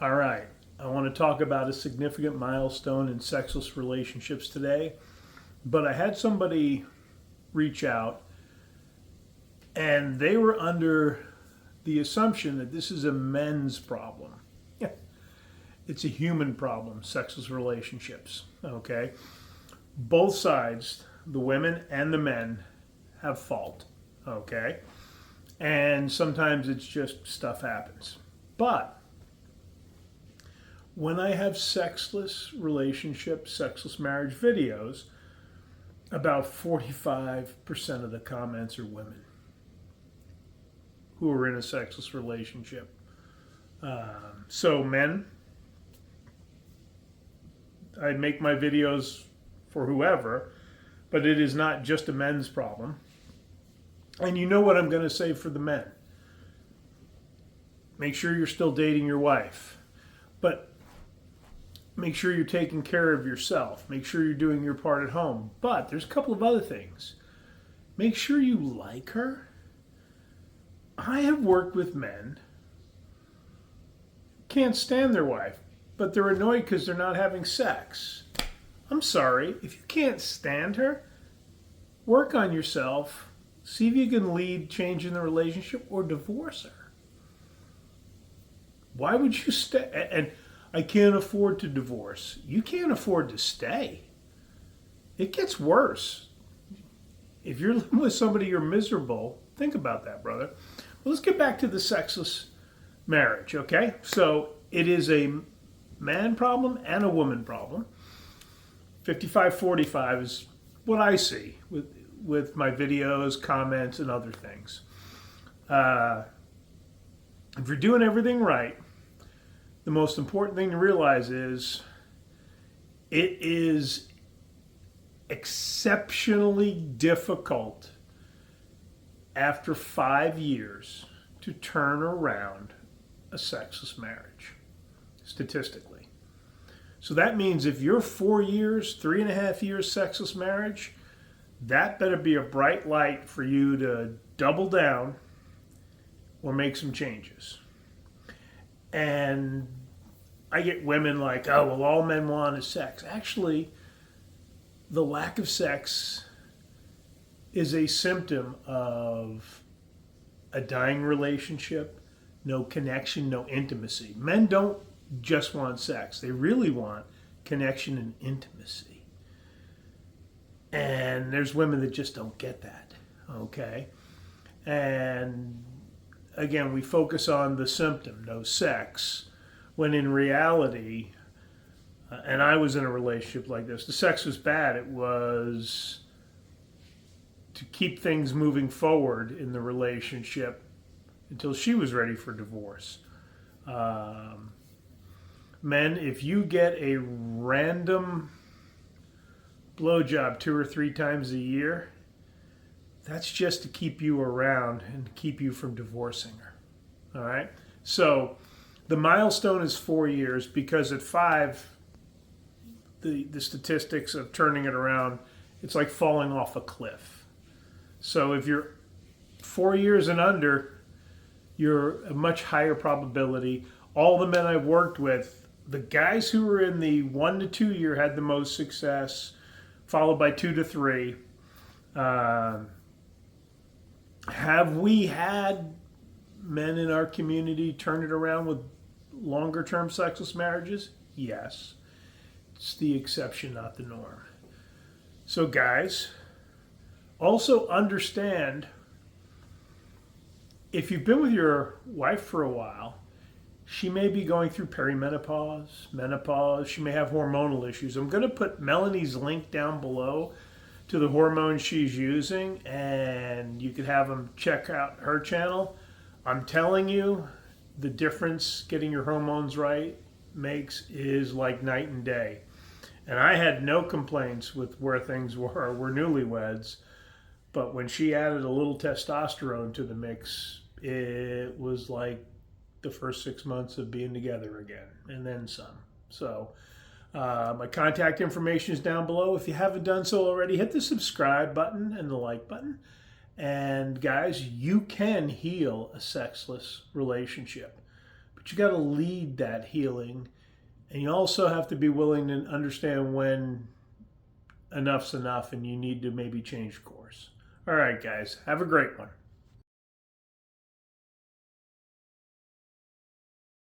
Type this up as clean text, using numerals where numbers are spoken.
All right. I want to talk about a significant milestone in sexless relationships today. But I had somebody reach out and they were under the assumption that this is a men's problem. Yeah, it's a human problem, sexless relationships. Okay. Both sides, the women and the men, have fault. Okay. And sometimes it's just stuff happens. But when I have sexless relationships, sexless marriage videos, about 45% of the comments are women who are in a sexless relationship. So, men, I make my videos for whoever, but it is not just a men's problem. And you know what I'm going to say for the men. Make sure you're still dating your wife, but make sure you're taking care of yourself. Make sure you're doing your part at home. But there's a couple of other things. Make sure you like her. I have worked with men can't stand their wife, but they're annoyed because they're not having sex. I'm sorry. If you can't stand her, work on yourself. See if you can lead change in the relationship or divorce her. Why would you stay? And I can't afford to divorce. You can't afford to stay. It gets worse. If you're living with somebody you're miserable, think about that, brother. Well, let's get back to the sexless marriage, okay? So it is a man problem and a woman problem. 55-45 is what I see with my videos, comments, and other things. If you're doing everything right, the most important thing to realize is it is exceptionally difficult after 5 years to turn around a sexless marriage, statistically. So that means if you're 4 years, 3.5 years sexless marriage, that better be a bright light for you to double down or make some changes. And I get women like, oh, well, all men want is sex. Actually, the lack of sex is a symptom of a dying relationship, no connection, no intimacy. Men don't just want sex. They really want connection and intimacy. And there's women that just don't get that, okay? And again, we focus on the symptom, no sex, when in reality, and I was in a relationship like this, the sex was bad. It was to keep things moving forward in the relationship until she was ready for divorce. Men, if you get a random blowjob 2 or 3 times a year, that's just to keep you around and keep you from divorcing her. All right? So the milestone is 4 years because at 5, the statistics of turning it around, it's like falling off a cliff. So if you're 4 years and under, you're a much higher probability. All the men I've worked with, the guys who were in the 1 to 2 year had the most success, followed by 2 to 3. Have we had men in our community turn it around with longer term sexless marriages? Yes. It's the exception, not the norm. So guys, also understand if you've been with your wife for a while, she may be going through perimenopause, menopause. She may have hormonal issues. I'm going to put Melanie's link down below to the hormones she's using, and you could have them check out her channel. I'm telling you, the difference getting your hormones right makes is like night and day. And I had no complaints with where things were. We're newlyweds. But when she added a little testosterone to the mix, it was like the first 6 months of being together again, and then some. So my contact information is down below. If you haven't done so already, hit the subscribe button and the like button. And guys, you can heal a sexless relationship. but you got to lead that healing. And you also have to be willing to understand when enough's enough and you need to maybe change course. All right, guys, have a great one.